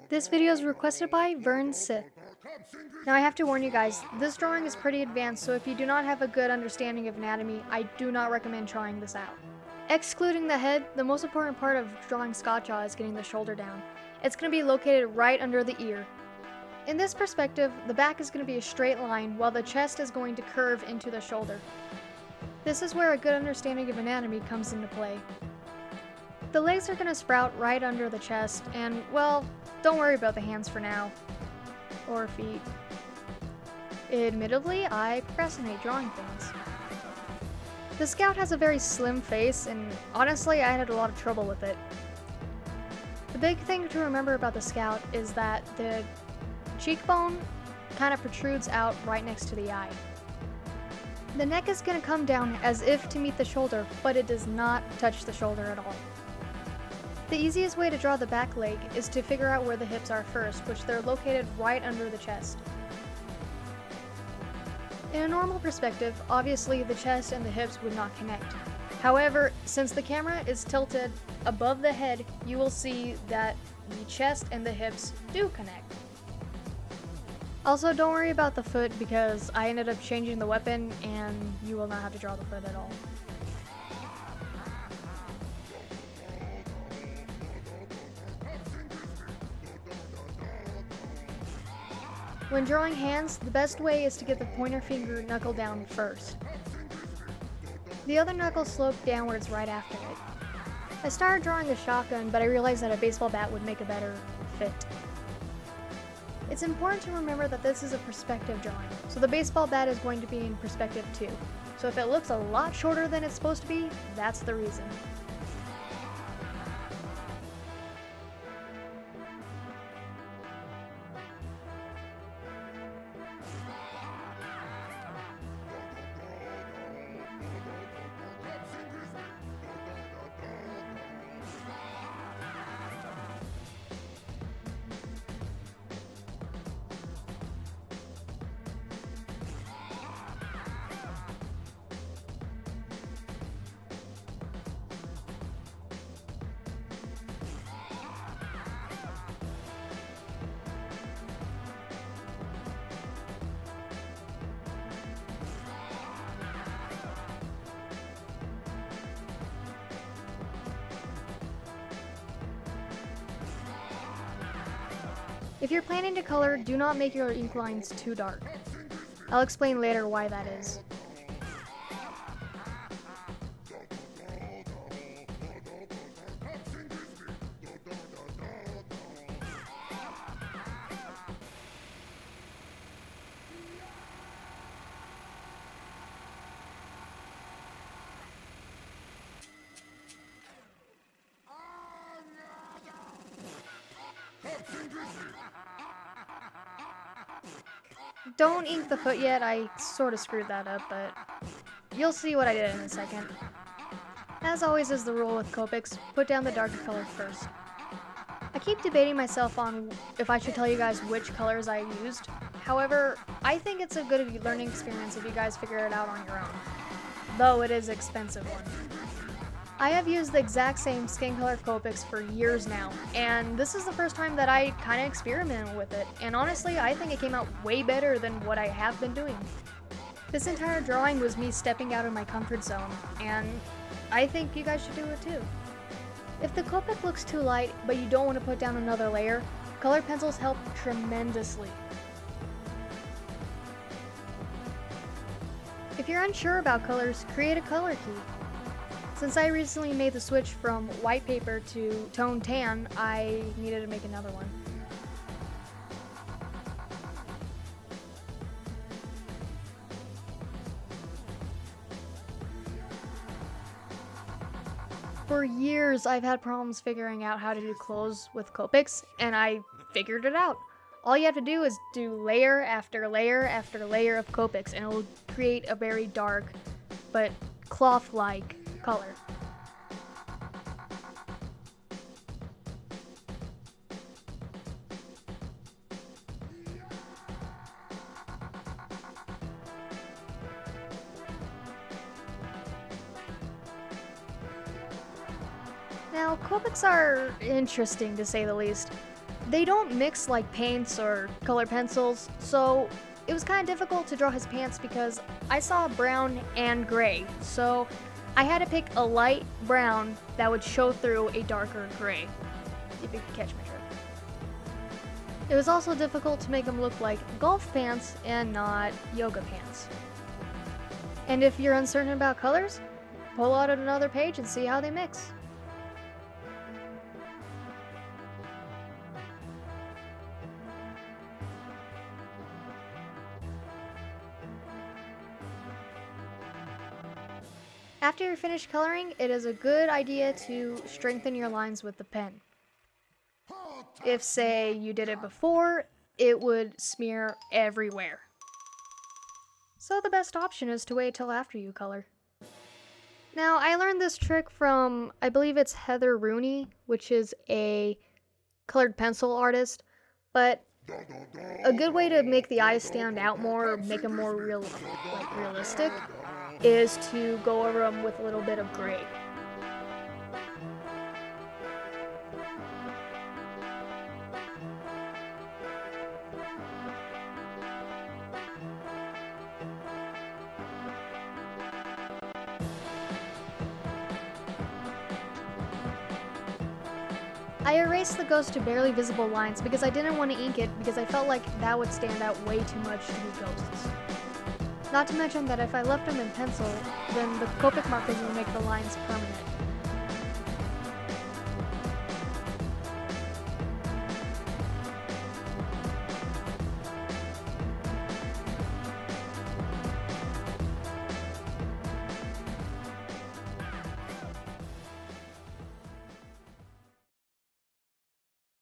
This video is requested by Vern Sith. Now I have to warn you guys, this drawing is pretty advanced, so if you do not have a good understanding of anatomy, I do not recommend trying this out. Excluding the head, the most important part of drawing Scottjaw is getting the shoulder down. It's going to be located right under the ear. In this perspective, the back is going to be a straight line, while the chest is going to curve into the shoulder. This is where a good understanding of anatomy comes into play. The legs are going to sprout right under the chest, and, well, don't worry about the hands for now. Or feet. Admittedly, I procrastinate drawing things. The Scout has a very slim face, and honestly, I had a lot of trouble with it. The big thing to remember about the Scout is that the cheekbone kind of protrudes out right next to the eye. The neck is going to come down as if to meet the shoulder, but it does not touch the shoulder at all. The easiest way to draw the back leg is to figure out where the hips are first, which they're located right under the chest. In a normal perspective, obviously the chest and the hips would not connect. However, since the camera is tilted above the head, you will see that the chest and the hips do connect. Also, don't worry about the foot because I ended up changing the weapon and you will not have to draw the foot at all. When drawing hands, the best way is to get the pointer finger knuckle down first. The other knuckle sloped downwards right after it. I started drawing a shotgun, but I realized that a baseball bat would make a better fit. It's important to remember that this is a perspective drawing, so the baseball bat is going to be in perspective too. So if it looks a lot shorter than it's supposed to be, that's the reason. If you're planning to color, do not make your ink lines too dark. I'll explain later why that is. Don't ink the foot yet, I sort of screwed that up, but you'll see what I did in a second. As always is the rule with Copics, put down the darker color first. I keep debating myself on if I should tell you guys which colors I used. However, I think it's a good learning experience if you guys figure it out on your own. Though it is an expensive one. I have used the exact same skin color Copics for years now, and this is the first time that I kind of experimented with it, and honestly, I think it came out way better than what I have been doing. This entire drawing was me stepping out of my comfort zone, and I think you guys should do it too. If the Copic looks too light, but you don't want to put down another layer, colored pencils help tremendously. If you're unsure about colors, create a color key. Since I recently made the switch from white paper to tone tan, I needed to make another one. For years, I've had problems figuring out how to do clothes with Copics, and I figured it out. All you have to do is do layer after layer after layer of Copics, and it will create a very dark, but cloth-like color. Now, Copics are interesting to say the least. They don't mix like paints or color pencils, so it was kind of difficult to draw his pants because I saw brown and gray, so I had to pick a light brown that would show through a darker gray, if you catch my drift. It was also difficult to make them look like golf pants and not yoga pants. And if you're uncertain about colors, pull out another page and see how they mix. After you're finished coloring, it is a good idea to strengthen your lines with the pen. If, say, you did it before, it would smear everywhere. So the best option is to wait till after you color. Now, I learned this trick from, I believe it's Heather Rooney, which is a colored pencil artist, but a good way to make the eyes stand out more, or make them more realistic, is to go over them with a little bit of gray. I erased the ghost to barely visible lines because I didn't want to ink it because I felt like that would stand out way too much to be ghosts. Not to mention that if I left them in pencil, then the Copic markers would make the lines permanent.